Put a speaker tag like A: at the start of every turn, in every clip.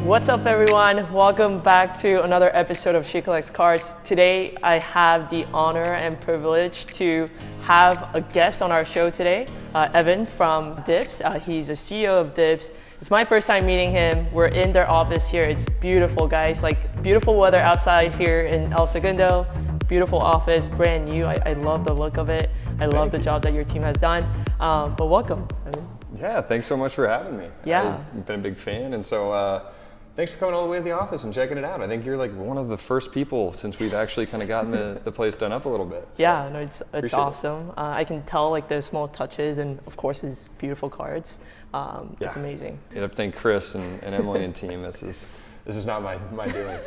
A: What's up, everyone? Welcome back to another episode of She Collects Cards. Today, I have the honor and privilege to have a guest on our show today, Evan from Dibbs. He's the CEO of Dibbs. It's my first time meeting him. We're in their office here. It's beautiful, guys. Like, beautiful weather outside here in El Segundo. Beautiful office, brand new. I love the look of it. I love the job that your team has done. But welcome, Evan.
B: Yeah, thanks so much for having me.
A: Yeah.
B: I've been a big fan, and so thanks for coming all the way to the office and checking it out. I think you're like one of the first people since we've actually kind of gotten the place done up a little bit. So
A: yeah, no, it's awesome. I can tell like the small touches and of course his beautiful cards. It's amazing.
B: You have to thank Chris and Emily and team. This is not my doing.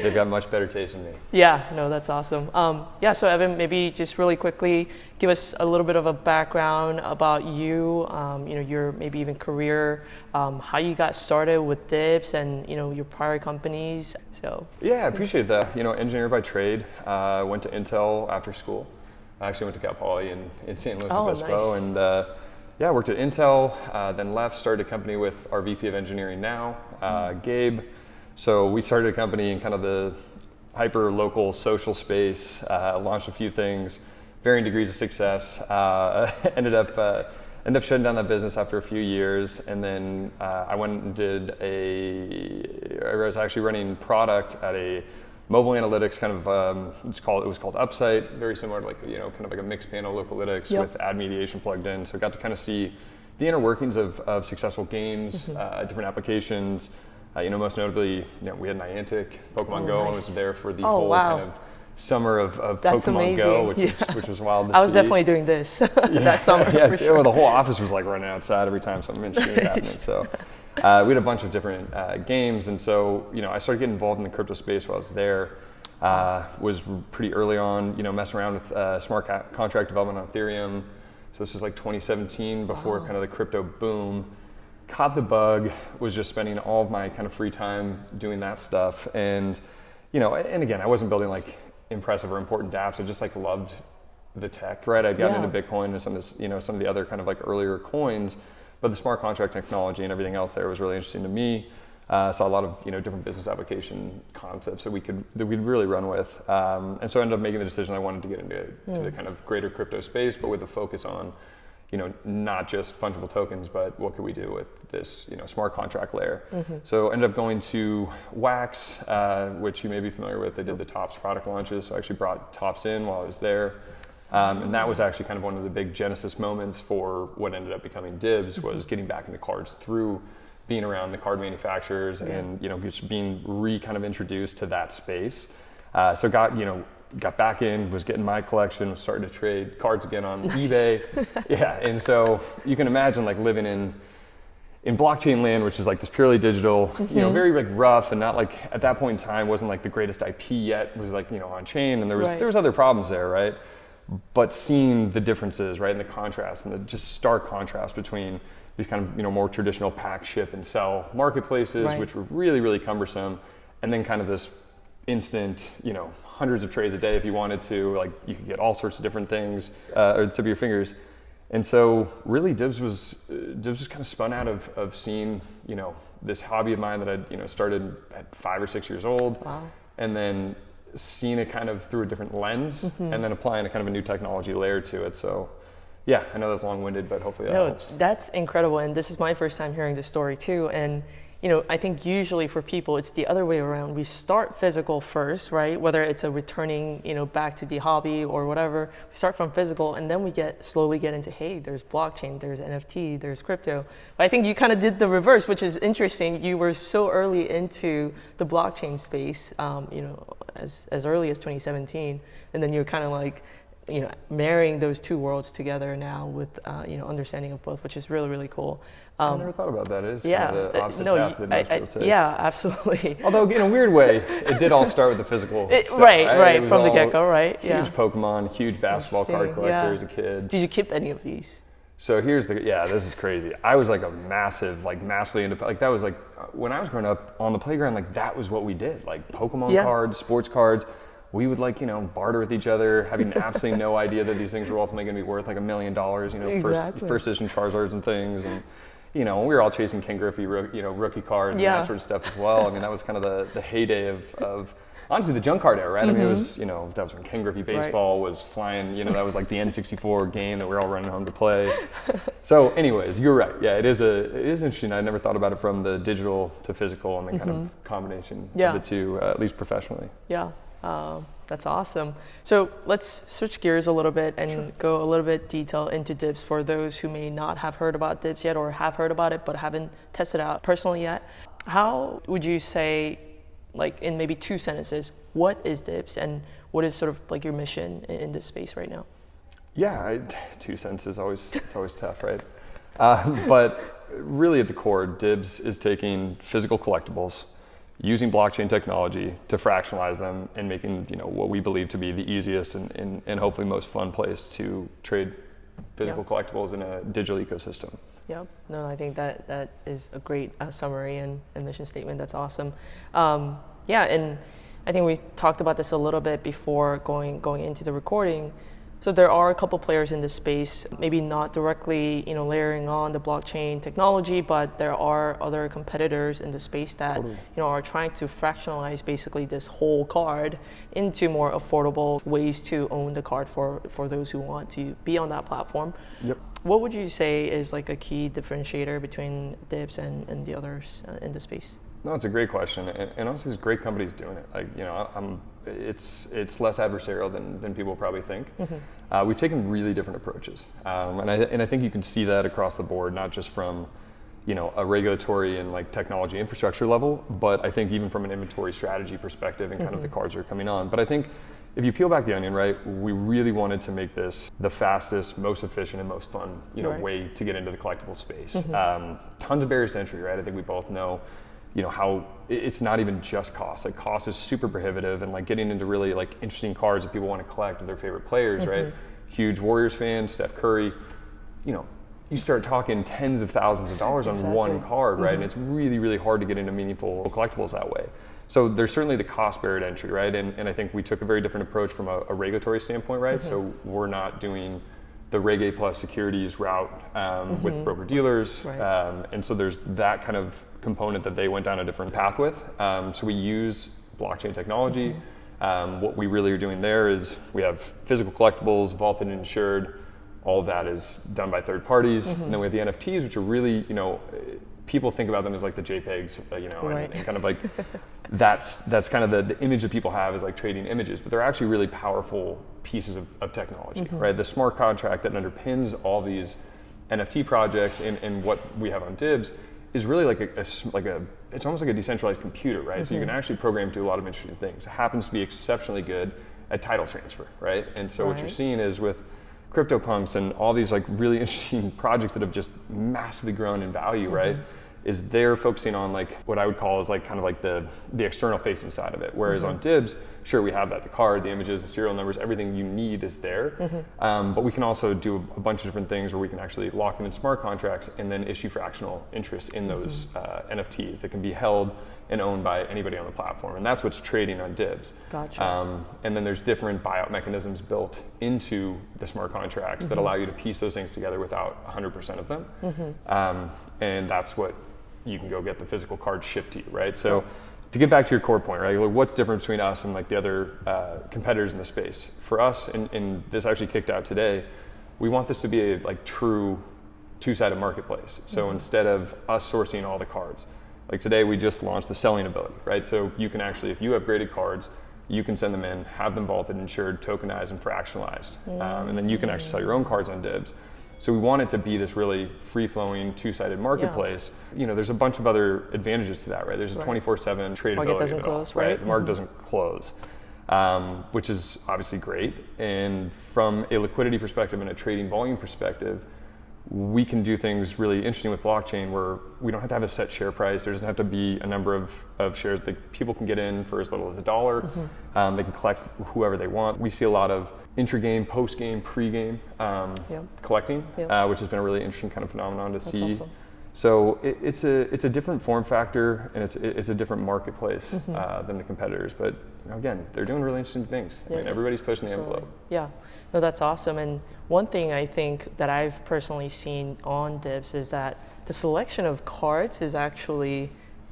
B: They've got much better taste than me.
A: Yeah, no, that's awesome. So Evan, maybe just really quickly give us a little bit of a background about you, your maybe even career, how you got started with Dibbs and, your prior companies. So
B: yeah, I appreciate that. Engineer by trade, went to Intel after school. I actually went to Cal Poly in St. Louis Obispo, nice. And I worked at Intel, then left, started a company with our VP of engineering now, Gabe. So we started a company in kind of the hyper local social space, launched a few things, varying degrees of success, ended up shutting down that business after a few years. And then I went and I was actually running product at a mobile analytics kind of, it was called Upsite, very similar to kind of like a mixed panel localytics with ad mediation plugged in. So I got to kind of see the inner workings of successful games, different applications. Most notably, we had Niantic, Pokemon Go. Nice. I was there for the whole kind of summer of Pokemon
A: amazing.
B: Go, which was wild to see.
A: I was definitely doing this that summer. For sure.
B: The whole office was like running outside every time something interesting was happening. So we had a bunch of different games, and so I started getting involved in the crypto space while I was there. Was pretty early on, messing around with smart contract development on Ethereum. So this was like 2017, before kind of the crypto boom. Caught the bug, was just spending all of my kind of free time doing that stuff. And, and again, I wasn't building like impressive or important dApps. I just like loved the tech, right? I'd gotten into Bitcoin and some of the other kind of like earlier coins, but the smart contract technology and everything else there was really interesting to me. Saw a lot of, different business application concepts that we'd really run with. And so I ended up making the decision I wanted to get into the kind of greater crypto space, but with a focus on, not just fungible tokens, but what could we do with this, smart contract layer. So ended up going to Wax, which you may be familiar with. They did the Tops product launches. So I actually brought Tops in while I was there. And that was actually kind of one of the big genesis moments for what ended up becoming Dibbs, was getting back into cards through being around the card manufacturers and, just being kind of introduced to that space. So got back in, was getting my collection, was starting to trade cards again on eBay. And so you can imagine like living in blockchain land, which is like this purely digital, very like rough and not like, at that point in time wasn't like the greatest IP yet. It was like, on chain, and there was other problems there, right? But seeing the differences, right, and the contrast and the just stark contrast between these kind of, more traditional pack, ship, and sell marketplaces, which were really, really cumbersome, and then kind of this instant, hundreds of trades a day if you wanted to, like you could get all sorts of different things at the tip of your fingers. And so really Dibbs was kind of spun out of seeing, this hobby of mine that I'd, started at 5 or 6 years old. Wow. And then seeing it kind of through a different lens, and then applying a kind of a new technology layer to it. So yeah, I know that's long-winded, but hopefully that helps.
A: That's incredible. And this is my first time hearing this story too. And I think usually for people, it's the other way around. We start physical first, right? Whether it's a returning, back to the hobby or whatever, we start from physical, and then we slowly get into, hey, there's blockchain, there's NFT, there's crypto. But I think you kind of did the reverse, which is interesting. You were so early into the blockchain space, as early as 2017, and then you're kind of like, marrying those two worlds together now with, understanding of both, which is really, really cool.
B: I never thought about that. It is kind of the opposite path that most people take.
A: Yeah, absolutely.
B: Although in a weird way, it did all start with the physical stuff,
A: right, from the get-go, right?
B: Huge Pokemon, huge basketball card collector as a kid.
A: Did you keep any of these?
B: So this is crazy. I was like a massively into, like that was like, when I was growing up on the playground, like that was what we did. Like Pokemon cards, sports cards. We would barter with each other, having absolutely no idea that these things were ultimately going to be worth like $1 million,
A: exactly.
B: first edition Charizards and things. And we were all chasing Ken Griffey, rookie cards and that sort of stuff as well. I mean, that was kind of the heyday of honestly the junk card era, right? I mean, it was, that was when Ken Griffey baseball was flying, that was like the N64 game that we were all running home to play. So anyways, you're right. Yeah, it is interesting. I never thought about it from the digital to physical and the kind of combination of the two, at least professionally.
A: Yeah. That's awesome. So let's switch gears a little bit and go a little bit detail into Dibbs for those who may not have heard about Dibbs yet or have heard about it but haven't tested out personally yet. How would you say, like in maybe 2 sentences, what is Dibbs and what is sort of like your mission in this space right now?
B: Yeah, 2 sentences it's always tough, right? But really at the core, Dibbs is taking physical collectibles, using blockchain technology to fractionalize them and making what we believe to be the easiest and hopefully most fun place to trade physical collectibles in a digital ecosystem.
A: Yeah, no, I think that is a great summary and mission statement. That's awesome. And I think we talked about this a little bit before going into the recording. So there are a couple players in this space, maybe not directly, layering on the blockchain technology, but there are other competitors in the space that, are trying to fractionalize basically this whole card into more affordable ways to own the card for those who want to be on that platform. Yep. What would you say is like a key differentiator between Dibbs and the others in the space?
B: No, it's a great question, and honestly, there's great companies doing it. Like, it's less adversarial than people probably think. We've taken really different approaches, and I think you can see that across the board, not just from a regulatory and like technology infrastructure level, but I think even from an inventory strategy perspective and kind of the cards that are coming on. But I think if you peel back the onion, right, we really wanted to make this the fastest, most efficient, and most fun way to get into the collectible space. Tons of barriers to entry, right? I think we both know. How it's not even just cost. Like cost is super prohibitive, and like getting into really like interesting cards that people want to collect of their favorite players, right? Huge Warriors fan, Steph Curry. You start talking tens of thousands of dollars on one card, right? And it's really, really hard to get into meaningful collectibles that way. So there's certainly the cost barrier to entry, right? And I think we took a very different approach from a regulatory standpoint, right? So we're not doing the Reg A plus securities route with broker dealers, and so there's that kind of component that they went down a different path with. So we use blockchain technology. What we really are doing there is we have physical collectibles, vaulted and insured. All of that is done by third parties, and then we have the NFTs, which are really, people think about them as like the JPEGs, and kind of like that's kind of the image that people have is like trading images, but they're actually really powerful pieces of technology, right? The smart contract that underpins all these NFT projects and what we have on Dibbs is really like it's almost like a decentralized computer, right? So you can actually program to do a lot of interesting things. It happens to be exceptionally good at title transfer, right? And so what you're seeing is with CryptoPunks and all these like really interesting projects that have just massively grown in value, right? Is they're focusing on like what I would call is like kind of like the external facing side of it. Whereas on Dibbs, sure, we have that, the card, the images, the serial numbers, everything you need is there. But we can also do a bunch of different things where we can actually lock them in smart contracts and then issue fractional interest in those NFTs that can be held and owned by anybody on the platform. And that's what's trading on Dibbs.
A: Gotcha.
B: And then there's different buyout mechanisms built into the smart contracts that allow you to piece those things together without 100% of them. And that's what you can go get the physical card shipped to you, right? So to get back to your core point, right? Like what's different between us and like the other competitors in the space? For us, and this actually kicked out today, we want this to be a like true two-sided marketplace. So instead of us sourcing all the cards, like today we just launched the selling ability, right? So you can actually, if you have graded cards, you can send them in, have them vaulted, insured, tokenized, and fractionalized. And then you can actually sell your own cards on Dibbs. So we want it to be this really free-flowing, two-sided marketplace. There's a bunch of other advantages to that, right? There's a 24/7 tradability.
A: Market doesn't close, right?
B: The market doesn't close, which is obviously great. And from a liquidity perspective and a trading volume perspective, we can do things really interesting with blockchain where we don't have to have a set share price. There doesn't have to be a number of shares that people can get in for as little as $1. They can collect whoever they want. We see a lot of intra-game, post-game, pre-game collecting, which has been a really interesting kind of phenomenon to see.
A: Awesome.
B: So it's a different form factor and it's a different marketplace than the competitors. But again, they're doing really interesting things. I mean, everybody's pushing the envelope.
A: Yeah, no, that's awesome. And one thing I think that I've personally seen on Dibbs is that The selection of cards is actually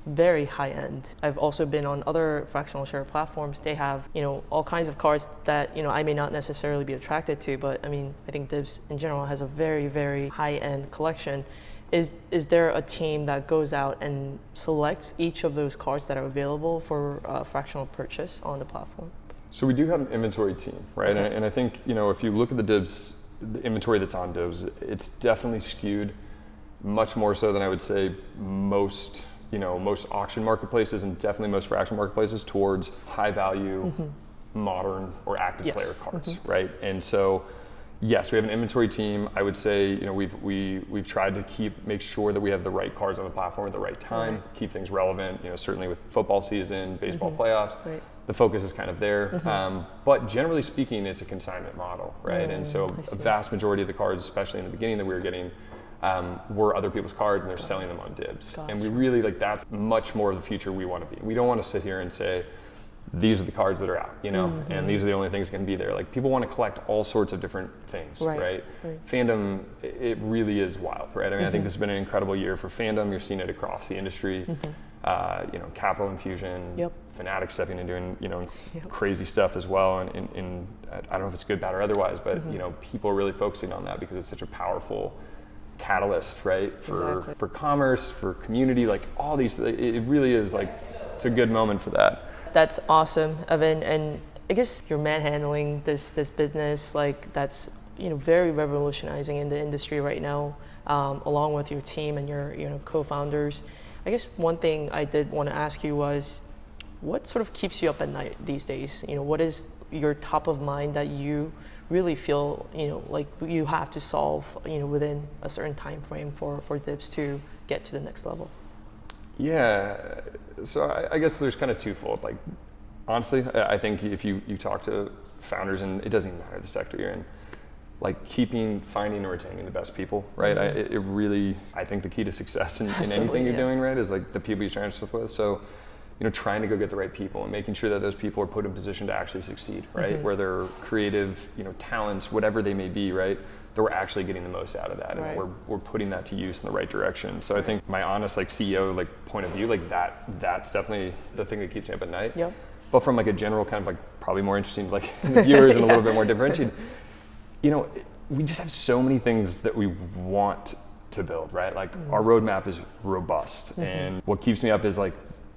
A: very high end. I've also been on other fractional share platforms. They have, all kinds of cards that, I may not necessarily be attracted to, but I mean, I think Dibbs in general has a very, very high end collection. Is there a team that goes out and selects each of those cards that are available for fractional purchase on the platform?
B: So we do have an inventory team, right?
A: Okay.
B: And I think, if you look at the inventory that's on Dibbs, it's definitely skewed much more so than I would say most auction marketplaces, and definitely most fraction marketplaces, towards high value, modern or active player cards, right? And so, yes, we have an inventory team. I would say, we've tried to make sure that we have the right cards on the platform at the right time, keep things relevant. Certainly with football season, baseball playoffs, the focus is kind of there. But generally speaking, it's a consignment model, right? And so a vast majority of the cards, especially in the beginning that we were getting, were other people's cards, and they're selling them on Dibbs.
A: Gotcha.
B: And we really that's much more of the future we want to be. We don't want to sit here and say, these are the cards that are out, and these are the only things that can be there. Like, people want to collect all sorts of different things, right? Fandom, it really is wild, right? I mean, I think this has been an incredible year for fandom. You're seeing it across the industry. Capital infusion, Fanatics stepping and doing, crazy stuff as well. And I don't know if it's good, bad, or otherwise, but people are really focusing on that because it's such a powerful catalyst, right? For commerce, for community, like all these, it really is it's a good moment for that.
A: That's awesome, Evan. And I guess you're manhandling this business, that's, very revolutionizing in the industry right now, along with your team and your, co-founders. I guess one thing I did want to ask you was, what sort of keeps you up at night these days? What is your top of mind that you really feel, like you have to solve, within a certain time frame for Dibbs to get to the next level?
B: Yeah, so I guess there's kind of twofold. Honestly, I think if you talk to founders, and it doesn't even matter the sector you're in, finding and retaining the best people, right? I think the key to success in anything you're doing, right, is the people you surround yourself with. So, trying to go get the right people and making sure that those people are put in position to actually succeed, right? Where they're creative, talents, whatever they may be, right? That we're actually getting the most out of that, and we're putting that to use in the right direction. So I think my honest CEO point of view, that's definitely the thing that keeps me up at night.
A: Yep.
B: But from a general kind of probably more interesting the viewers and a little bit more differentiated, we just have so many things that we want to build, right? Our roadmap is robust, and what keeps me up is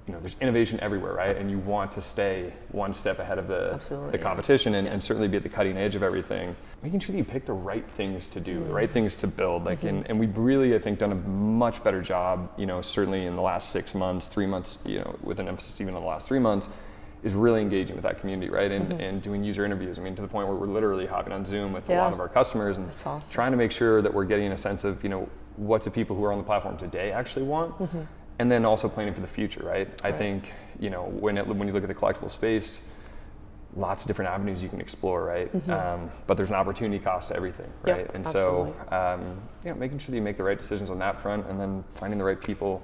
B: there's innovation everywhere, right? And you want to stay one step ahead of the competition, and certainly be at the cutting edge of everything. Making sure that you pick the right things to do, the right things to build. And we've really, I think, done a much better job, certainly in the last 6 months, 3 months, with an emphasis even on the last 3 months, is really engaging with that community, right? And doing user interviews. I mean, to the point where we're literally hopping on Zoom with a lot of our customers and trying to make sure that we're getting a sense of, what do people who are on the platform today actually want? And then also planning for the future, right? I think, when you look at the collectible space, lots of different avenues you can explore, right? But there's an opportunity cost to everything, right?
A: Yep,
B: and
A: absolutely.
B: so, making sure that you make the right decisions on that front, and then finding the right people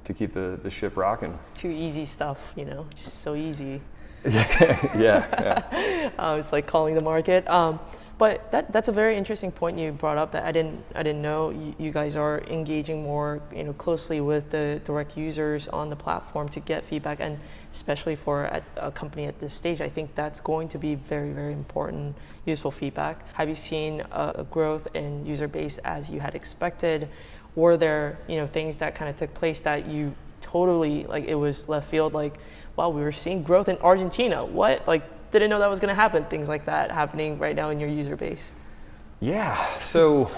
B: to keep the ship rocking.
A: Too easy stuff, just so easy.
B: Yeah.
A: It's like calling the market. But that's a very interesting point you brought up that I didn't know. You guys are engaging more closely with the direct users on the platform to get feedback, and especially for a company at this stage, I think that's going to be very, very important, useful feedback. Have you seen a growth in user base as you had expected? Were there things that kind of took place that you totally it was left field? Wow, we were seeing growth in Argentina. What? Didn't know that was going to happen. Things like that happening right now in your user base.
B: Yeah, so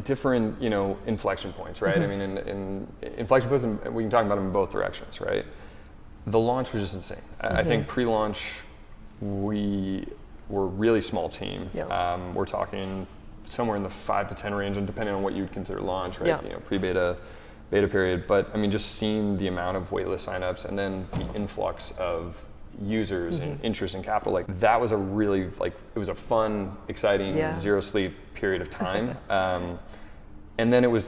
B: different, inflection points, right? I mean, in inflection points, and we can talk about them in both directions, right? The launch was just insane. I think pre-launch, we were a really small team. We're talking somewhere in the 5 to 10 range, and depending on what you'd consider launch, right? Pre-beta, beta period. But I mean, just seeing the amount of waitlist signups and then the influx of users and interest in capital, that was a really it was a fun, exciting, zero sleep period of time. And then it was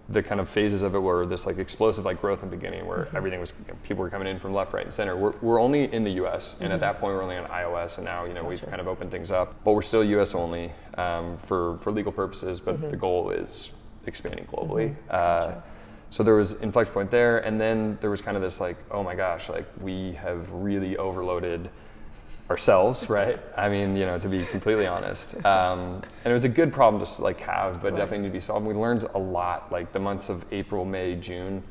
B: the kind of phases of it were this explosive growth in the beginning, where everything was people were coming in from left, right, and center. We're only in the US, and at that point we're only on iOS, and now we've kind of opened things up, but we're still US only for legal purposes. But the goal is expanding globally.
A: Gotcha.
B: So there was inflection point there, and then there was kind of this like, oh my gosh, like we have really overloaded ourselves, right? I mean, you know, to be completely honest. And it was a good problem to like have, but definitely need to be solved. We learned a lot, like the months of April, May, June,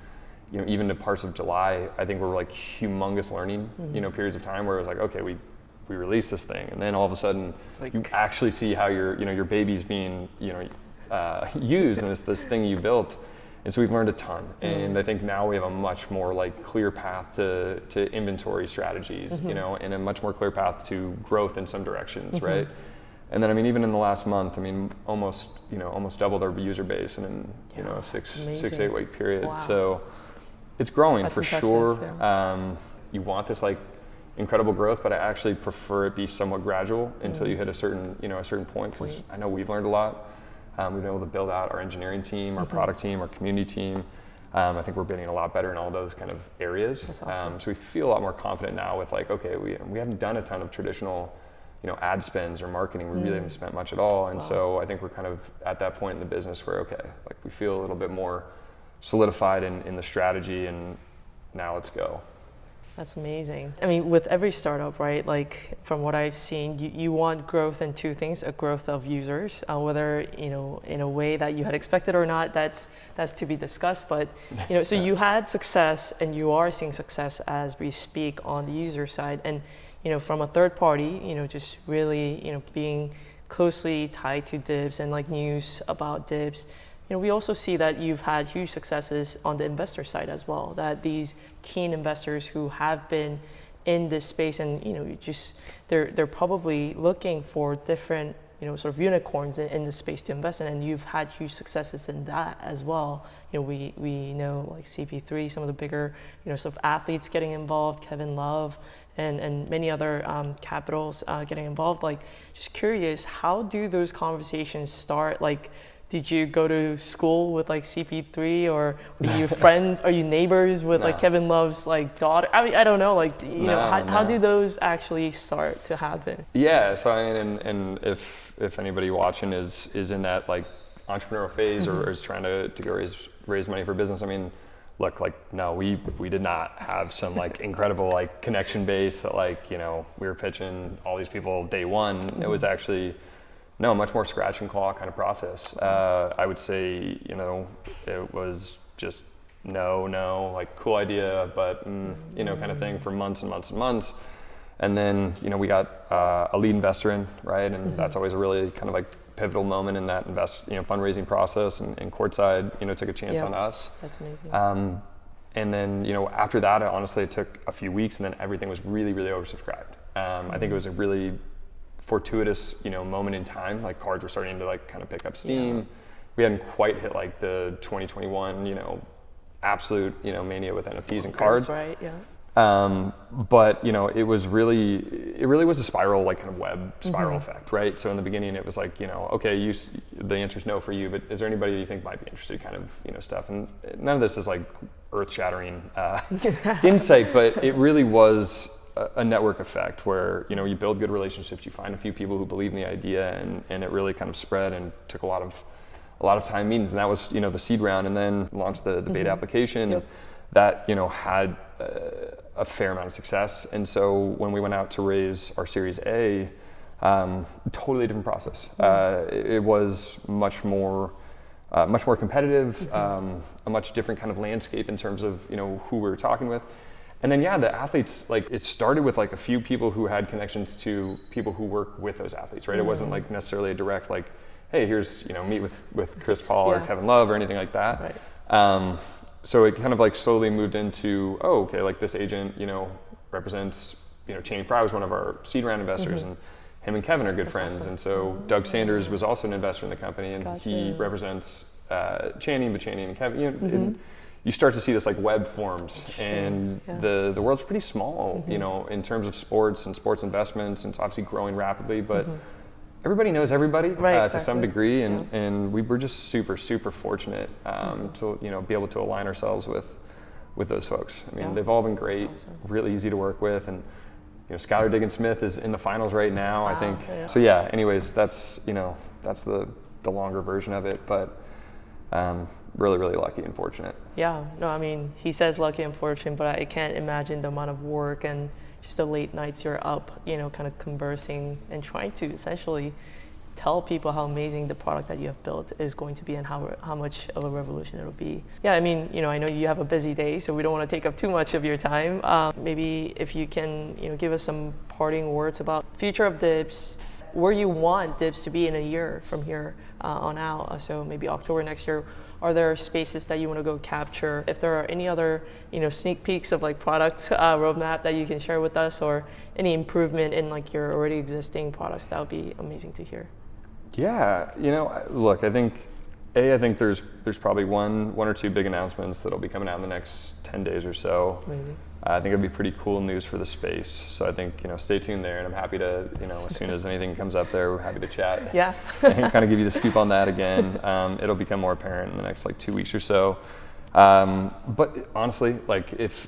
B: you know, even to parts of July, I think were like humongous learning, you know, periods of time where it was like, okay, we release this thing, and then all of a sudden like, you actually see how your baby's being, you know, used, and it's this thing you built. And so we've learned a ton, and I think now we have a much more like clear path to inventory strategies, you know, and a much more clear path to growth in some directions, right? And then I mean, even in the last month, I mean, almost doubled our user base in you know a 6 to 8 week period. Wow. So it's growing. That's for sure. Yeah. You want this like incredible growth, but I actually prefer it be somewhat gradual until you hit a certain point, because I know we've learned a lot. We've been able to build out our engineering team, our product team, our community team. I think we're getting a lot better in all those kind of areas. That's awesome. So we feel a lot more confident now with like, okay, we haven't done a ton of traditional, you know, ad spends or marketing. We really haven't spent much at all. And so I think we're kind of at that point in the business where, okay, like we feel a little bit more solidified in the strategy, and now let's go.
A: That's amazing. I mean, with every startup, right, like from what I've seen, you want growth in two things: a growth of users, whether, you know, in a way that you had expected or not, that's to be discussed. But, you know, so you had success, and you are seeing success as we speak on the user side. And, you know, from a third party, you know, just really, you know, being closely tied to Dibbs and like news about Dibbs, you know, we also see that you've had huge successes on the investor side as well, that these keen investors who have been in this space, and, you know, they're probably looking for different, you know, sort of unicorns in the space to invest in, and you've had huge successes in that as well. You know, we know like CP3, some of the bigger, you know, sort of athletes getting involved, Kevin Love, and many other capitals getting involved. Like, just curious, how do those conversations start? Like, did you go to school with like CP3, or were you friends? Are you neighbors with like Kevin Love's like daughter? I mean, I don't know. Like, you know, how do those actually start to happen?
B: Yeah. So I mean, and if anybody watching is in that like entrepreneurial phase or is trying to go raise money for business, I mean, look, like, no, we did not have some like incredible like connection base that like, you know, we were pitching all these people day one. It was actually much more scratch and claw kind of process. I would say, you know, it was just no, like cool idea, but you know, kind of thing for months and months and months. And then, you know, we got a lead investor in, right? And that's always a really kind of like pivotal moment in that fundraising process. And Courtside, you know, took a chance on us.
A: That's amazing.
B: And then, you know, after that, honestly, it took a few weeks, and then everything was really, really oversubscribed. I think it was a really fortuitous, you know, moment in time. Like, cards were starting to like kind of pick up steam. Yeah. We hadn't quite hit like the 2021, you know, absolute, you know, mania with NFTs and cards.
A: Right. Yeah.
B: But, you know, it really was a spiral, like kind of web spiral effect, right? So in the beginning, it was like, you know, okay, the answer's no for you, but is there anybody you think might be interested, kind of, you know, stuff. And none of this is like earth-shattering insight, but it really was a network effect where, you know, you build good relationships, you find a few people who believe in the idea, and it really kind of spread and took a lot of time meetings. And that was, you know, the seed round, and then launched the beta application that, you know, had a fair amount of success. And so when we went out to raise our Series A, totally different process. It was much more competitive, a much different kind of landscape in terms of, you know, who we were talking with. And then, the athletes, like, it started with like a few people who had connections to people who work with those athletes, right? It wasn't like necessarily a direct, like, hey, here's, you know, meet with Chris Paul or Kevin Love or anything like that. Right. So it kind of like slowly moved into, oh, okay, like this agent, you know, represents, you know, Channing Frye was one of our seed round investors, and him and Kevin are good friends. Awesome. And so Doug Sanders was also an investor in the company, and he represents Channing, but Channing and Kevin, you know, you start to see this like web forms, and the world's pretty small, you know, in terms of sports and sports investments, and it's obviously growing rapidly, but everybody knows everybody to some degree, and we were just super, super fortunate to, you know, be able to align ourselves with those folks. I mean, they've all been great, really easy to work with, and, you know, Skylar Diggins-Smith is in the finals right now, I think. So anyways, that's, you know, that's the longer version of it, but Really, really lucky and fortunate.
A: Yeah, no, I mean, he says lucky and fortunate, but I can't imagine the amount of work and just the late nights you're up, you know, kind of conversing and trying to essentially tell people how amazing the product that you have built is going to be and how much of a revolution it'll be. Yeah, I mean, you know, I know you have a busy day, so we don't want to take up too much of your time. Maybe if you can, you know, give us some parting words about future of Dibbs, where you want Dibbs to be in a year from here on out. So maybe October next year. Are there spaces that you want to go capture? If there are any other, you know, sneak peeks of like product roadmap that you can share with us, or any improvement in like your already existing products, that would be amazing to hear.
B: Yeah, you know, look, I think there's probably one or two big announcements that'll be coming out in the next 10 days or so.
A: Maybe.
B: I think it'd be pretty cool news for the space. So I think, you know, stay tuned there, and I'm happy to, you know, as soon as anything comes up there, we're happy to chat.
A: Yeah.
B: And kind of give you the scoop on that again. It'll become more apparent in the next like 2 weeks or so. But honestly, like if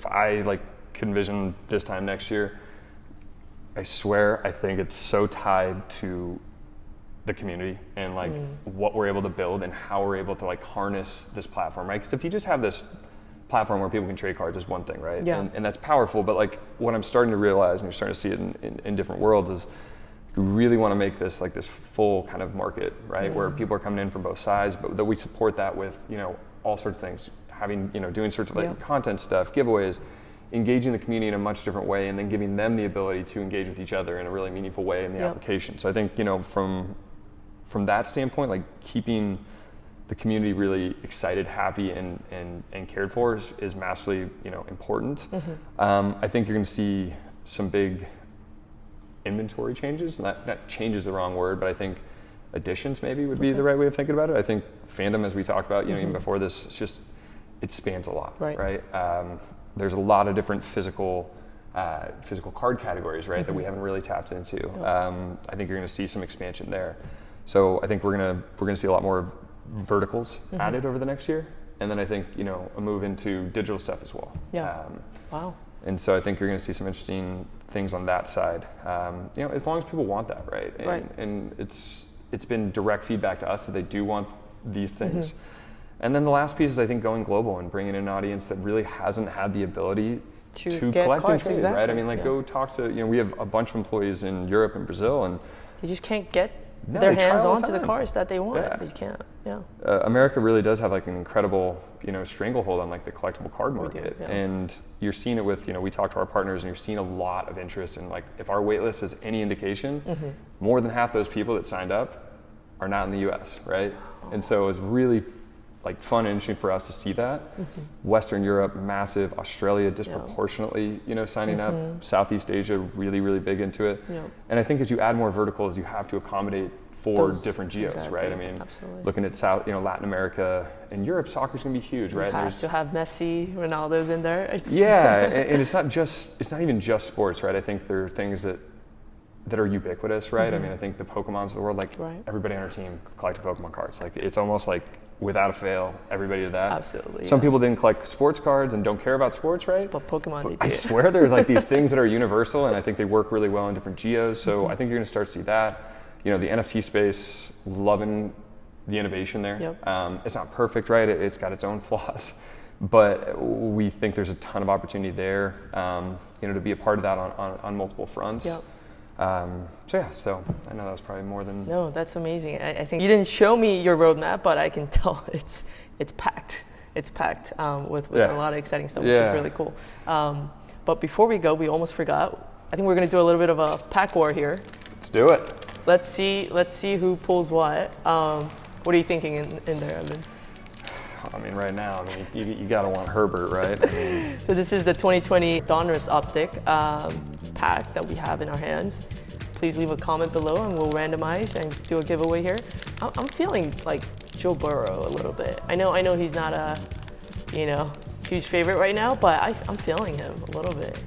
B: I like could envision this time next year, I swear I think it's so tied to the community and like what we're able to build and how we're able to like harness this platform, right? Because if you just have this platform where people can trade cards is one thing, right?
A: Yeah.
B: And that's powerful, but like what I'm starting to realize, and you're starting to see it in different worlds, is we really want to make this like this full kind of market, right? Where people are coming in from both sides, but that we support that with, you know, all sorts of things, having, you know, doing sorts of like content stuff, giveaways, engaging the community in a much different way, and then giving them the ability to engage with each other in a really meaningful way in the application. So I think, you know, from that standpoint, like keeping the community really excited, happy, and cared for is massively, you know, important. I think you're going to see some big inventory changes. Not change is the wrong word, but I think additions maybe would be the right way of thinking about it. I think fandom, as we talked about, you know, even before this, it spans a lot, right? There's a lot of different physical card categories, right, that we haven't really tapped into. I think you're going to see some expansion there. So I think we're gonna see a lot more verticals added over the next year, and then I think, you know, a move into digital stuff as well.
A: Wow.
B: And so I think you're going to see some interesting things on that side. You know, as long as people want that, right? And it's been direct feedback to us that they do want these things. And then the last piece is, I think, going global and bringing in an audience that really hasn't had the ability to collect
A: cards,
B: and trade, right? I mean, like go talk to, you know, we have a bunch of employees in Europe and Brazil, and
A: they just can't get their hands onto the cards that they want. They can't.
B: America really does have like an incredible, you know, stranglehold on like the collectible card market, and you're seeing it with, you know, we talk to our partners, and you're seeing a lot of interest in, like, if our wait list is any indication, more than half those people that signed up are not in the U.S., right? And so it was really like fun and interesting for us to see that. Western Europe, massive. Australia, disproportionately, you know, signing up. Southeast Asia, really, really big into it. And I think as you add more verticals, you have to accommodate for different geos, right? I mean, looking at Latin America and Europe, soccer's gonna be huge, right?
A: You have to have Messi, Ronaldo's in there.
B: And it's not even just sports, right? I think there are things that are ubiquitous, right? I mean, I think the Pokemons of the world, like everybody on our team collected Pokemon cards. Like it's almost like without a fail, everybody did that.
A: Absolutely.
B: Some people didn't collect sports cards and don't care about sports, right?
A: But Pokemon,
B: I swear there are like these things that are universal, and I think they work really well in different geos. So I think you're gonna start to see that. You know, the NFT space, loving the innovation there. It's not perfect, right? It's got its own flaws, but we think there's a ton of opportunity there, you know, to be a part of that on multiple fronts. So I know that was probably more than...
A: No, that's amazing. I think you didn't show me your roadmap, but I can tell it's packed. It's packed with a lot of exciting stuff, which is really cool. But before we go, we almost forgot. I think we're going to do a little bit of a pack war here.
B: Let's do it.
A: Let's see who pulls what. What are you thinking in there, Evan?
B: I mean, right now, I mean, you gotta want Herbert, right? I mean,
A: so this is the 2020 Donruss Optic pack that we have in our hands. Please leave a comment below, and we'll randomize and do a giveaway here. I'm feeling like Joe Burrow a little bit. I know he's not a, you know, huge favorite right now, but I'm feeling him a little bit.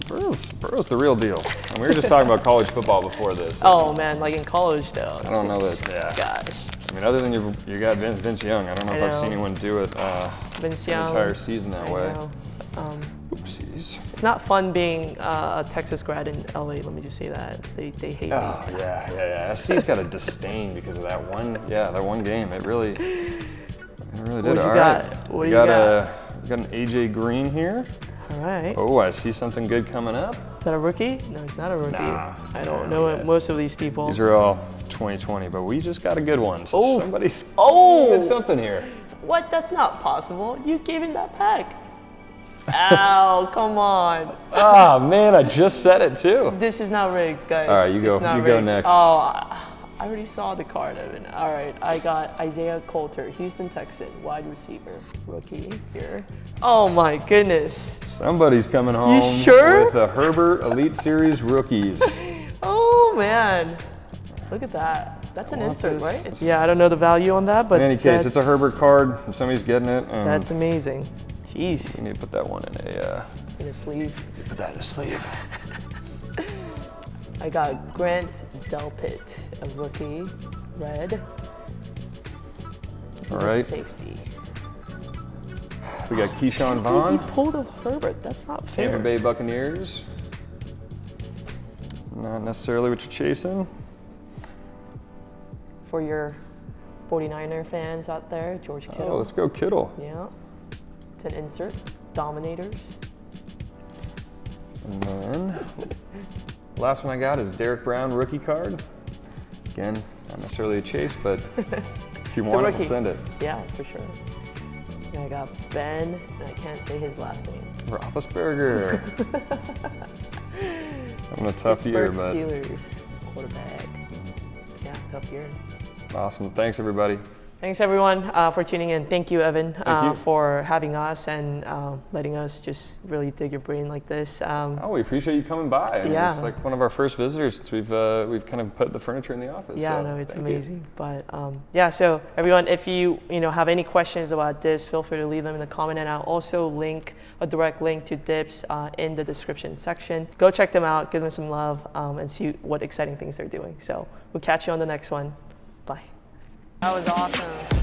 B: Burrow's the real deal. And we were just talking about college football before this.
A: Oh man, like in college though.
B: I don't know that.
A: Gosh.
B: I mean, other than you got Vince Young, I don't know if I've seen anyone do it an entire season that way. Oopsies.
A: It's not fun being a Texas grad in LA. Let me just say that they hate
B: Oh
A: me.
B: yeah. SC's got a disdain because of that one game. It really did.
A: What you
B: All
A: got?
B: right.
A: What do
B: We
A: you
B: got
A: got?
B: an AJ Green here.
A: All right.
B: Oh, I see something good coming up.
A: Is that a rookie? No, it's not a rookie.
B: Nah,
A: I don't know most of these people.
B: These are all 2020, but we just got a good one. So
A: Oh.
B: somebody's
A: Oh.
B: something here.
A: What? That's not possible. You gave him that pack. Ow, come on.
B: Ah, man, I just said it too.
A: This is not rigged, guys.
B: All right, you go.
A: It's not
B: You go
A: rigged.
B: next.
A: Oh, I already saw the card, Evan. All right, I got Isaiah Coulter, Houston Texan, wide receiver, rookie here. Oh my goodness.
B: Somebody's coming home
A: sure?
B: with a Herbert Elite Series rookies.
A: Oh man, look at that. That's an
B: want
A: insert,
B: this.
A: right? Yeah, I don't know the value on that, but
B: In any case, it's a Herbert card. If somebody's getting it, and
A: that's amazing. Jeez,
B: you need to put that one
A: in a sleeve.
B: put that in a sleeve.
A: I got Grant Delpit, a rookie, red. He's
B: All
A: a
B: right.
A: safety.
B: We got Keyshawn
A: He
B: Vaughn,
A: pulled a Herbert. That's not fair.
B: Tampa Bay Buccaneers. Not necessarily what you're chasing.
A: For your 49er fans out there, George Kittle.
B: Oh, let's go Kittle.
A: Yeah. It's an insert. Dominators.
B: And then last one I got is Derek Brown rookie card. Again, not necessarily a chase, but if you want it, we'll send it.
A: Yeah, for sure. And I got Ben, and I can't say his last name.
B: Roethlisberger. Having a tough year,
A: Pittsburgh
B: but
A: Steelers quarterback. Yeah, tough year.
B: awesome. Thanks, everybody.
A: Thanks everyone for tuning in. Thank you, Evan,
B: you.
A: for having us and letting us just really dig your brain like this.
B: Oh, we appreciate you coming by. And
A: Yeah.
B: It's like one of our first visitors since we've kind of put the furniture in the office.
A: Yeah,
B: so
A: no, it's
B: thank you.
A: amazing. But yeah, so everyone, if you have any questions about Dibbs, feel free to leave them in the comment, and I'll also link a direct link to Dibbs in the description section. Go check them out, give them some love, and see what exciting things they're doing. So we'll catch you on the next one. Bye. That was awesome.